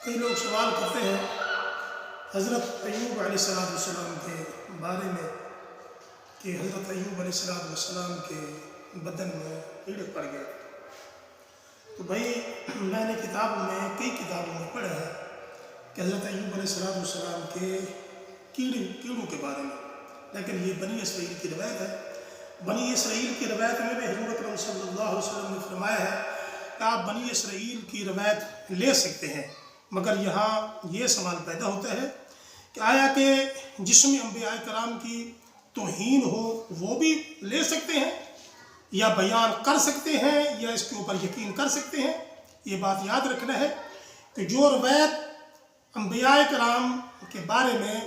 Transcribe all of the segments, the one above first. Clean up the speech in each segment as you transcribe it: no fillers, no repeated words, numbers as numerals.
کئی لوگ سوال کرتے ہیں حضرت ایوب علیہ السلام کے بارے میں کہ حضرت ایوب علیہ السلام کے بدن میں کیڑے پڑ گئے. تو بھائی میں نے کئی کتابوں میں پڑھا ہے کہ حضرت ایوب علیہ السلام کے کیڑوں کے بارے میں، لیکن یہ بنی اسرائیل کی روایت ہے. بنی اسرائیل کی روایت میں بھی حضور اکرم صلی اللہ علیہ وسلم نے فرمایا ہے کہ آپ بنی اسرائیل کی روایت لے سکتے ہیں، مگر یہاں یہ سوال پیدا ہوتا ہے کہ آیا کہ جس میں انبیاء کرام کی توہین ہو وہ بھی لے سکتے ہیں یا بیان کر سکتے ہیں یا اس کے اوپر یقین کر سکتے ہیں؟ یہ بات یاد رکھنا ہے کہ جو روایت انبیاء کرام کے بارے میں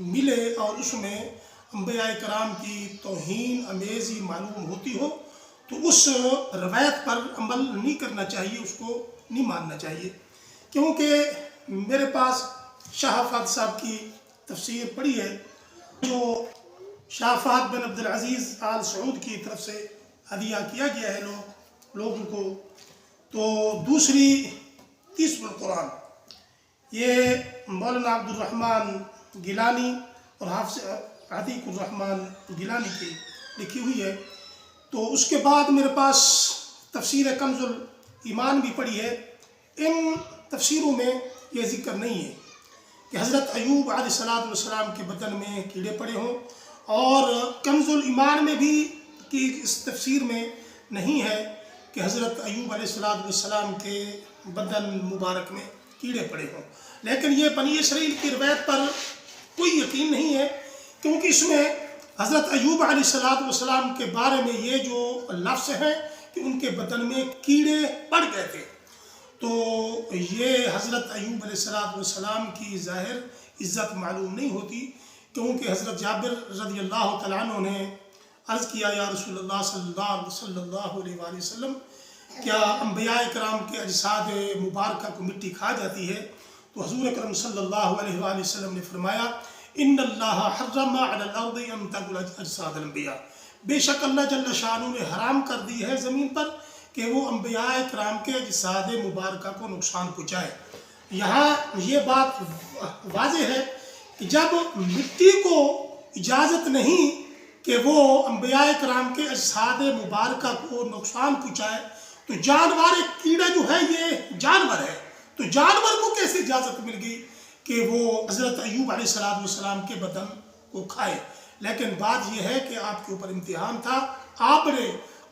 ملے اور اس میں انبیاء کرام کی توہین امیزی معلوم ہوتی ہو تو اس روایت پر عمل نہیں کرنا چاہیے، اس کو نہیں ماننا چاہیے. کیونکہ میرے پاس شاہ فہد صاحب کی تفسیر پڑھی ہے جو شاہ فہد بن عبد العزیز آل سعود کی طرف سے ہدیہ کیا گیا ہے لوگوں کو. تو دوسری تیسر القرآن یہ مولانا عبد الرحمن گیلانی اور حافظ عتیق الرحمن گیلانی کی لکھی ہوئی ہے. تو اس کے بعد میرے پاس تفسیر کنز الایمان بھی پڑھی ہے. ان تفسیروں میں یہ ذکر نہیں ہے کہ حضرت ایوب علیہ السلام کے بدن میں کیڑے پڑے ہوں، اور کنز الایمان میں بھی کہ اس تفسیر میں نہیں ہے کہ حضرت ایوب علیہ السلام کے بدن مبارک میں کیڑے پڑے ہوں. لیکن یہ بنی اسرائیل کی روایت پر کوئی یقین نہیں ہے، کیونکہ اس میں حضرت ایوب علیہ السلام کے بارے میں یہ جو لفظ ہے کہ ان کے بدن میں کیڑے پڑ گئے تھے، تو یہ حضرت ایوب علیہ السلام کی ظاہر عزت معلوم نہیں ہوتی. کیونکہ حضرت جابر رضی اللہ تعالیٰ عنہ نے عرض کیا یا رسول اللہ صلی اللہ علیہ وآلہ وسلم، کیا انبیاء کرام کے اجساد مبارکہ کو مٹی کھا جاتی ہے؟ تو حضور اکرم صلی اللہ علیہ وآلہ وسلم نے فرمایا ان اللہ حرم علی الارض ان تاکل اجساد الانبیاء، بے شک اللہ جل شانہ نے حرام کر دی ہے زمین پر کہ وہ انبیاء کرام کے اجساد مبارکہ کو نقصان پہنچائے. یہاں یہ بات واضح ہے کہ جب مٹی کو اجازت نہیں کہ وہ انبیاء کرام کے اجساد مبارکہ کو نقصان پہنچائے، تو جانور ایک کیڑا جو ہے یہ جانور ہے، تو جانور کو کیسے اجازت مل گئی کہ وہ حضرت ایوب علیہ السلام کے بدن کو کھائے؟ لیکن بات یہ ہے کہ آپ کے اوپر امتحان تھا،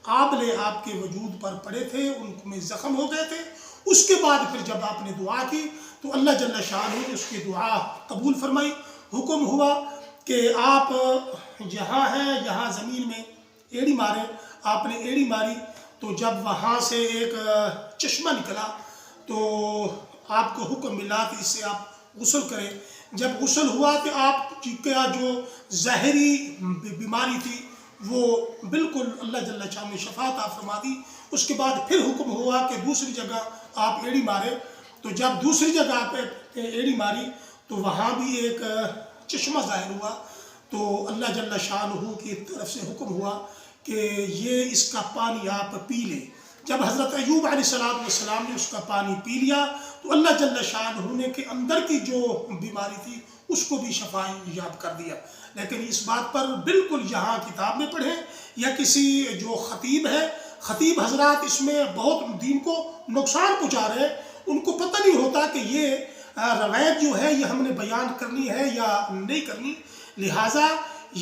آبلے آپ کے وجود پر پڑے تھے، ان میں زخم ہو گئے تھے. اس کے بعد پھر جب آپ نے دعا کی تو اللہ جل شانہ نے اس کی دعا قبول فرمائی. حکم ہوا کہ آپ جہاں ہیں یہاں زمین میں ایڑی ماریں. آپ نے ایڑی ماری تو جب وہاں سے ایک چشمہ نکلا تو آپ کو حکم ملا کہ اس سے آپ غسل کریں. جب غسل ہوا کہ آپ کی جو ظاہری بیماری تھی وہ بالکل اللہ جل شانہ نے شفا عطا فرما دی. اس کے بعد پھر حکم ہوا کہ دوسری جگہ آپ ایڑی ماریں. تو جب دوسری جگہ آپ ایڑی ماری تو وہاں بھی ایک چشمہ ظاہر ہوا. تو اللہ جل شانہ کی طرف سے حکم ہوا کہ یہ اس کا پانی آپ پی لیں. جب حضرت ایوب علیہ السلام نے اس کا پانی پی لیا تو اللہ جل شانہ نے کے اندر کی جو بیماری تھی اس کو بھی شفا یاب کر دیا. لیکن اس بات پر بالکل یہاں کتاب میں پڑھیں یا کسی جو خطیب حضرات اس میں بہت دین کو نقصان پہنچا رہے ہیں، ان کو پتہ نہیں ہوتا کہ یہ روایت جو ہے یہ ہم نے بیان کرنی ہے یا نہیں کرنی. لہٰذا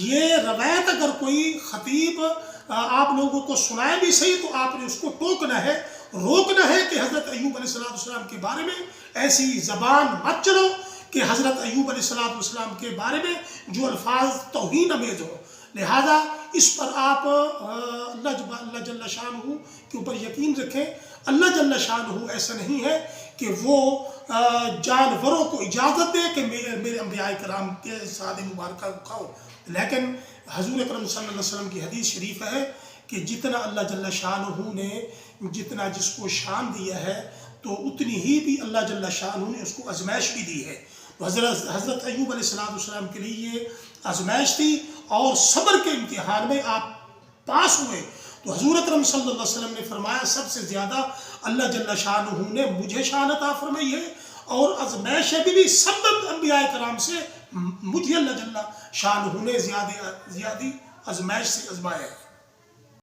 یہ روایت اگر کوئی خطیب آپ لوگوں کو سنائے بھی صحیح تو آپ نے اس کو روکنا ہے کہ حضرت ایوب علیہ السلام کے بارے میں ایسی زبان مت چلو کہ حضرت ایوب علیہ السلام کے بارے میں جو الفاظ توہین امیز ہو. لہذا اس پر آپ اللہ جل شانہ کے اوپر یقین رکھیں. اللہ جل شانہ ایسا نہیں ہے کہ وہ جانوروں کو اجازت دے کہ میرے انبیاء کرام کے اجساد مبارکہ کو کھاؤ. لیکن حضور اکرم صلی اللہ علیہ وسلم کی حدیث شریف ہے کہ جتنا اللہ جل شانہ نے جتنا جس کو شان دیا ہے تو اتنی ہی بھی اللہ جل شانہ نے اس کو آزمائش بھی دی ہے. تو حضرت ایوب علیہ السلام کے لیے یہ آزمائش تھی اور صبر کے امتحان میں آپ پاس ہوئے. تو حضور اکرم صلی اللہ علیہ وسلم نے فرمایا سب سے زیادہ اللہ جل شانہ نے مجھے شان عطا فرمائی ہے اور ازمائش بھی سبب انبیاء کرام سے مجھے اللہ جل شانہ نے زیادی ازمائش سے ازمایا ہے.